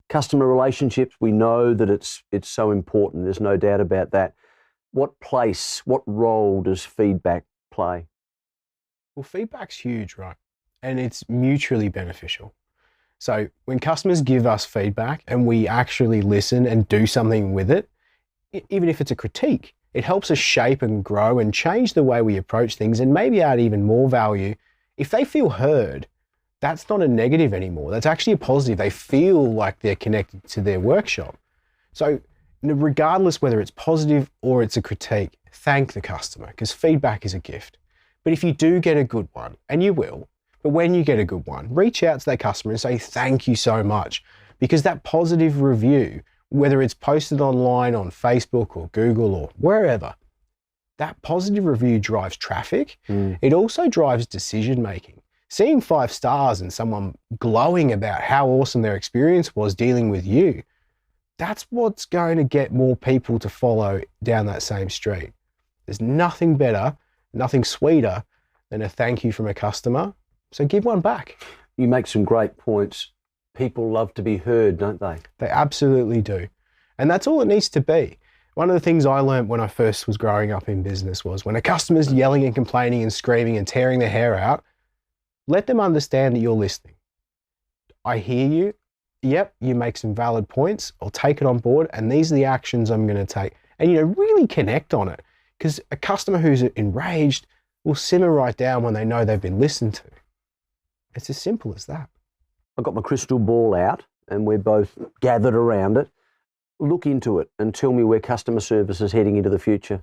Customer relationships, we know that it's so important. There's no doubt about that. What role does feedback play? Well, feedback's huge, right? And it's mutually beneficial. So when customers give us feedback and we actually listen and do something with it, even if it's a critique, it helps us shape and grow and change the way we approach things and maybe add even more value. If they feel heard, that's not a negative anymore. That's actually a positive. They feel like they're connected to their workshop. So regardless whether it's positive or it's a critique, thank the customer, because feedback is a gift. But if you do get a good one, and you will, but when you get a good one, reach out to that customer and say, thank you so much, because that positive review, whether it's posted online on Facebook or Google or wherever, that positive review drives traffic. It also drives decision making. Seeing 5 stars and someone glowing about how awesome their experience was dealing with you, that's what's going to get more people to follow down that same street. There's nothing better, nothing sweeter than a thank you from a customer. So give one back. You make some great points. People love to be heard, don't they? They absolutely do. And that's all it needs to be. One of the things I learned when I first was growing up in business was when a customer's yelling and complaining and screaming and tearing their hair out, let them understand that you're listening. I hear you. Yep, you make some valid points. I'll take it on board, and these are the actions I'm going to take. And, really connect on it, because a customer who's enraged will simmer right down when they know they've been listened to. It's as simple as that. I've got my crystal ball out and we're both gathered around it. Look into it and tell me where customer service is heading into the future.